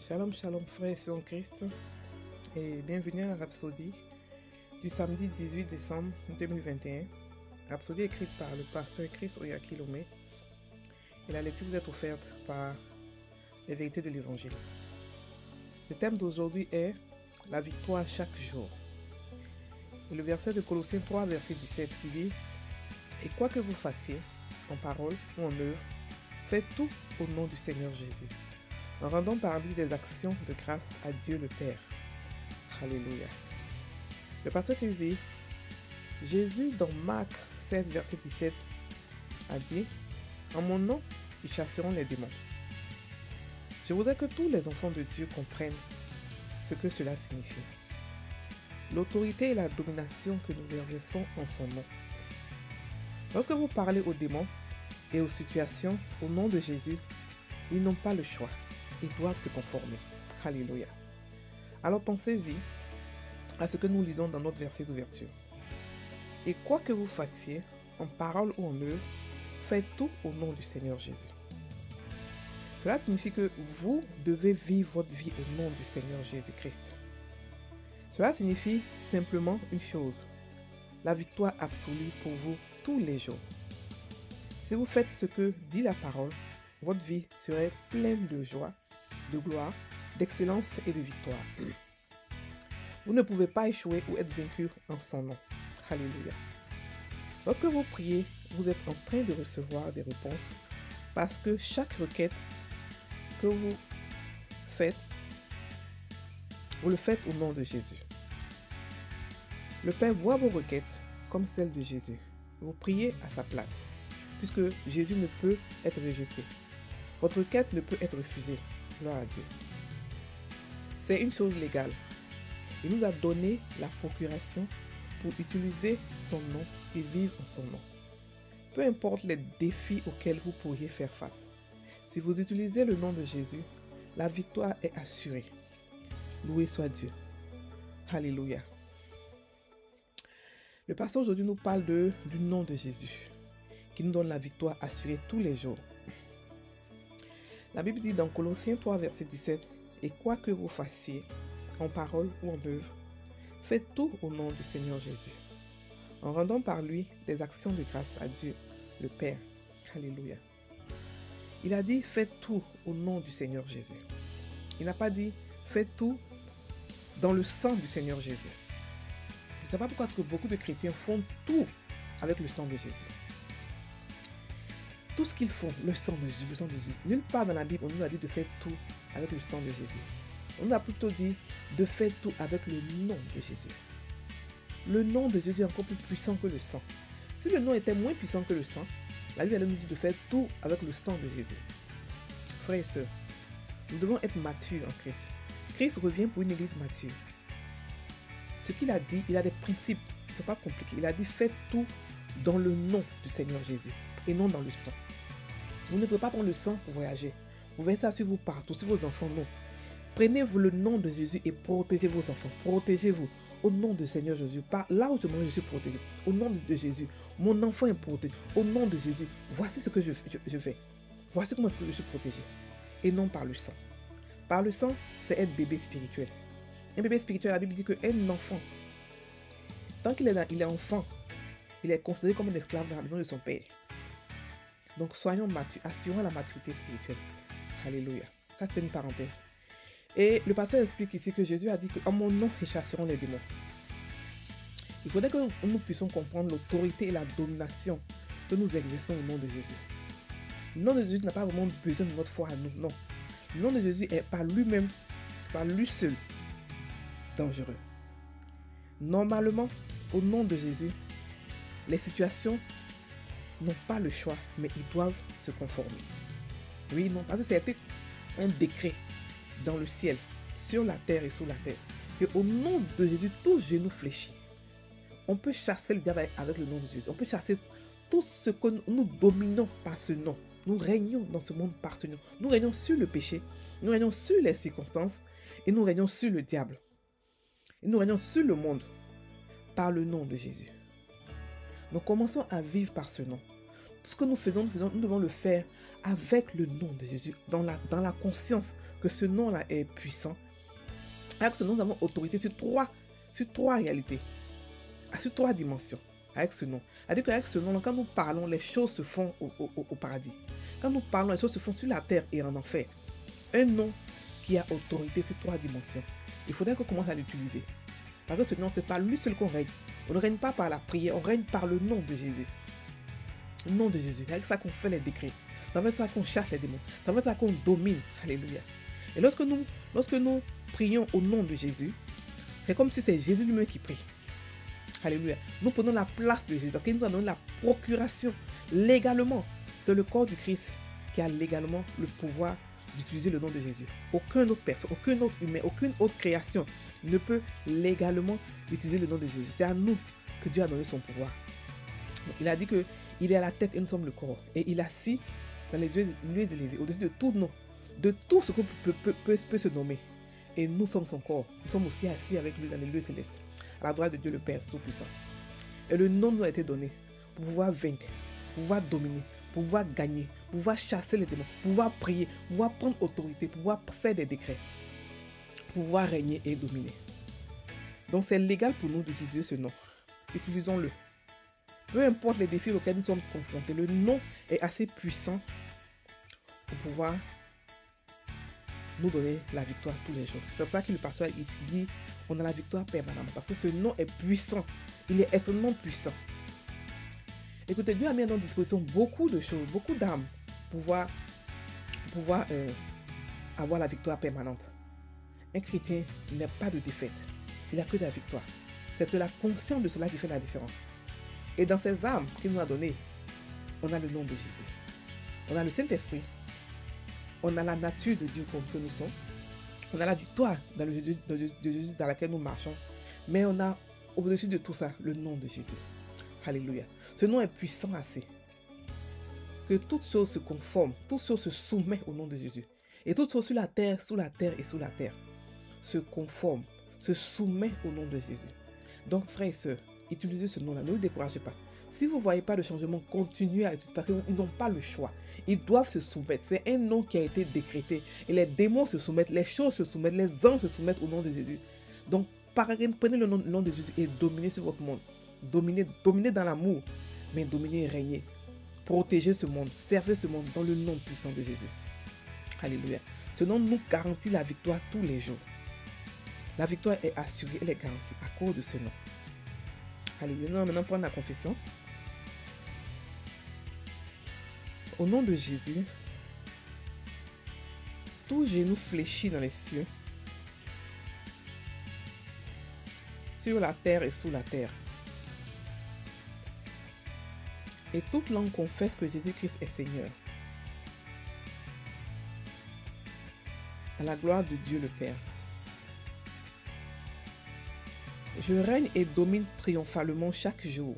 Shalom, shalom frères et sœurs en Christ et bienvenue à la Rhapsodie du samedi 18 décembre 2021. Rhapsodie écrite par le pasteur Chris Oyakilome et la lecture vous est offerte par les vérités de l'évangile. Le thème d'aujourd'hui est la victoire chaque jour. Et le verset de Colossiens 3 verset 17 qui dit « Et quoi que vous fassiez, en parole ou en œuvre, faites tout au nom du Seigneur Jésus, en rendant par lui des actions de grâce à Dieu le Père. » Alléluia. Le pasteur Chris dit, Jésus dans Marc 16 verset 17 a dit, « En mon nom, ils chasseront les démons. » Je voudrais que tous les enfants de Dieu comprennent ce que cela signifie. L'autorité et la domination que nous exerçons en son nom. Lorsque vous parlez aux démons et aux situations au nom de Jésus, ils n'ont pas le choix. Ils doivent se conformer. Alléluia. Alors pensez-y à ce que nous lisons dans notre verset d'ouverture. Et quoi que vous fassiez, en parole ou en œuvre, faites tout au nom du Seigneur Jésus. Cela signifie que vous devez vivre votre vie au nom du Seigneur Jésus-Christ. Cela signifie simplement une chose, la victoire absolue pour vous tous les jours. Si vous faites ce que dit la parole, votre vie serait pleine de joie, de gloire, d'excellence et de victoire. Vous ne pouvez pas échouer ou être vaincu en son nom. Alléluia. Lorsque vous priez, vous êtes en train de recevoir des réponses parce que chaque requête que vous faites, vous le faites au nom de Jésus. Le Père voit vos requêtes comme celles de Jésus. Vous priez à sa place, puisque Jésus ne peut être rejeté. Votre requête ne peut être refusée. Gloire à Dieu. C'est une chose légale. Il nous a donné la procuration pour utiliser son nom et vivre en son nom. Peu importe les défis auxquels vous pourriez faire face, si vous utilisez le nom de Jésus, la victoire est assurée. Loué soit Dieu. Alléluia. Le pasteur aujourd'hui nous parle du nom de Jésus, qui nous donne la victoire assurée tous les jours. La Bible dit dans Colossiens 3, verset 17, « Et quoi que vous fassiez, en parole ou en œuvre, faites tout au nom du Seigneur Jésus, en rendant par lui des actions de grâce à Dieu, le Père. » Alléluia. Il a dit, faites tout au nom du Seigneur Jésus. Il n'a pas dit, faites tout dans le sang du Seigneur Jésus. Je ne sais pas pourquoi est-ce que beaucoup de chrétiens font tout avec le sang de Jésus. Tout ce qu'ils font, le sang de Jésus, le sang de Jésus. Nulle part dans la Bible, on nous a dit de faire tout avec le sang de Jésus. On nous a plutôt dit de faire tout avec le nom de Jésus. Le nom de Jésus est encore plus puissant que le sang. Si le nom était moins puissant que le sang, la Bible nous dit de faire tout avec le sang de Jésus. Frères et sœurs, nous devons être matures en Christ. Christ revient pour une église mature. Ce qu'il a dit, il a des principes qui ne sont pas compliqués. Il a dit faites tout dans le nom du Seigneur Jésus et non dans le sang. Vous ne pouvez pas prendre le sang pour voyager. Vous voyez ça sur vous partout, sur vos enfants, non. Prenez-vous le nom de Jésus et protégez vos enfants. Protégez-vous au nom du Seigneur Jésus. Par là où je mange, je suis protégé. Au nom de Jésus, mon enfant est protégé. Au nom de Jésus, voici ce que je fais. Voici comment est-ce que je suis protégé. Et non par le sang. Par le sang, c'est être bébé spirituel. Un bébé spirituel, la Bible dit qu'un enfant, tant qu'il est enfant, il est considéré comme un esclave dans la maison de son père. Donc soyons matures, aspirons à la maturité spirituelle. Alléluia. Ça c'était une parenthèse. Et le pasteur explique ici que Jésus a dit qu'en mon nom, ils chasseront les démons. Il faudrait que nous puissions comprendre l'autorité et la domination que nous exerçons au nom de Jésus. Le nom de Jésus n'a pas vraiment besoin de notre foi à nous, non. Le nom de Jésus est par lui-même, par lui seul, dangereux. Normalement, au nom de Jésus, les situations n'ont pas le choix, mais ils doivent se conformer. Oui, non, parce que c'était un décret dans le ciel, sur la terre et sous la terre, que au nom de Jésus, tout genou fléchit. On peut chasser le diable avec le nom de Jésus. On peut chasser tout ce que nous dominons par ce nom. Nous régnons dans ce monde par ce nom. Nous régnons sur le péché, nous régnons sur les circonstances et nous régnons sur le diable. Et nous régnons sur le monde par le nom de Jésus. Nous commençons à vivre par ce nom. ce que nous faisons, nous devons le faire avec le nom de Jésus, dans la conscience que ce nom-là est puissant. Avec ce nom, nous avons autorité sur trois réalités, sur trois dimensions. Avec ce nom. C'est-à-dire qu'avec ce nom, quand nous parlons, les choses se font au paradis. Quand nous parlons, les choses se font sur la terre et en enfer. Un nom qui a autorité sur trois dimensions. Il faudrait qu'on commence à l'utiliser. Parce que ce nom, ce n'est pas lui seul qu'on règne. On ne règne pas par la prière, on règne par le nom de Jésus. Le nom de Jésus. C'est avec ça qu'on fait les décrets. C'est avec ça qu'on chasse les démons. C'est avec ça qu'on domine. Alléluia. Et lorsque nous prions au nom de Jésus, c'est comme si c'est Jésus lui-même qui prie. Alléluia. Nous prenons la place de Jésus parce qu'il nous a donné la procuration légalement. C'est le corps du Christ qui a légalement le pouvoir d'utiliser le nom de Jésus. Aucune autre personne, aucun autre humain, aucune autre création ne peut légalement utiliser le nom de Jésus. C'est à nous que Dieu a donné son pouvoir. Il a dit qu'il est à la tête et nous sommes le corps. Et il a assis dans les lieux élevés, au-dessus de tout nom, de tout ce que peut se nommer. Et nous sommes son corps. Nous sommes aussi assis avec lui dans les lieux célestes, à la droite de Dieu le Père Tout-Puissant. Et le nom nous a été donné pour pouvoir vaincre, pour pouvoir dominer, pour pouvoir gagner, pour pouvoir chasser les démons, pour pouvoir prier, pour pouvoir prendre autorité, pour pouvoir faire des décrets, pour pouvoir régner et dominer. Donc c'est légal pour nous d'utiliser ce nom. Utilisons-le. Peu importe les défis auxquels nous sommes confrontés, le nom est assez puissant pour pouvoir nous donner la victoire tous les jours. C'est pour ça que le pasteur dit on a la victoire permanente. Parce que ce nom est puissant. Il est extrêmement puissant. Écoutez, Dieu a mis à notre disposition beaucoup de choses, beaucoup d'armes pour pouvoir avoir la victoire permanente. Un chrétien n'a pas de défaite. Il n'a que de la victoire. C'est la conscience de cela qui fait la différence. Et dans ces armes qu'il nous a données, on a le nom de Jésus. On a le Saint-Esprit. On a la nature de Dieu que nous sommes. On a la victoire dans le Jésus dans laquelle nous marchons. Mais on a au-dessus de tout ça le nom de Jésus. Alléluia. Ce nom est puissant assez. Que toutes choses se conforment, toutes choses se soumettent au nom de Jésus. Et toutes choses sur la terre, sous la terre et sous la terre se conforment, se soumettent au nom de Jésus. Donc frères et sœurs, utilisez ce nom-là, ne vous découragez pas. Si vous ne voyez pas de changement, continuez à l'utiliser parce qu'ils n'ont pas le choix. Ils doivent se soumettre. C'est un nom qui a été décrété. Et les démons se soumettent, les choses se soumettent, les anges se soumettent au nom de Jésus. Donc, prenez le nom de Jésus et dominez sur votre monde. Dominez dans l'amour, mais dominez et régnez. Protégez ce monde, servez ce monde dans le nom puissant de Jésus. Alléluia. Ce nom nous garantit la victoire tous les jours. La victoire est assurée, elle est garantie à cause de ce nom. Alléluia. Nous allons maintenant prendre la confession. Au nom de Jésus, tout genou fléchit dans les cieux, sur la terre et sous la terre. Et toute langue confesse que Jésus-Christ est Seigneur. À la gloire de Dieu le Père. Je règne et domine triomphalement chaque jour,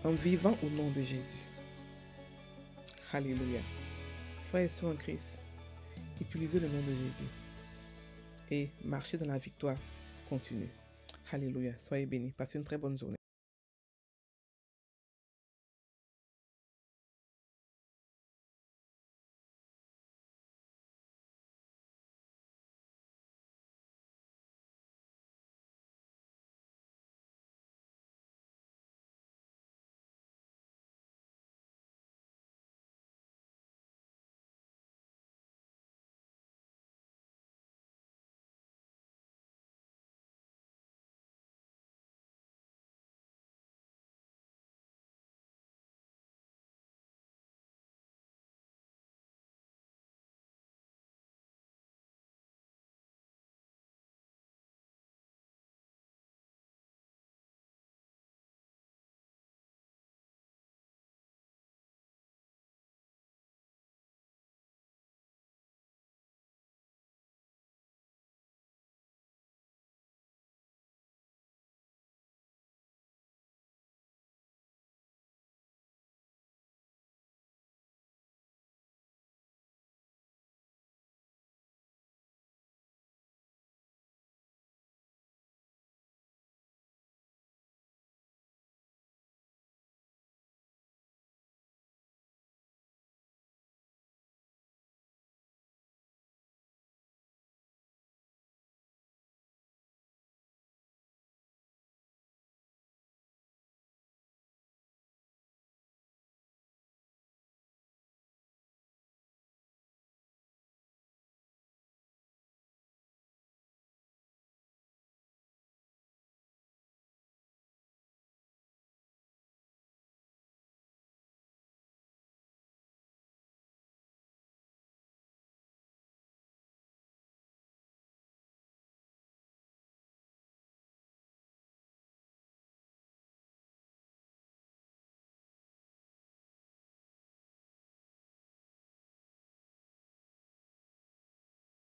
en vivant au nom de Jésus. Alléluia. Frères et sœurs en Christ, utilisez le nom de Jésus et marchez dans la victoire continue. Alléluia. Soyez bénis. Passez une très bonne journée.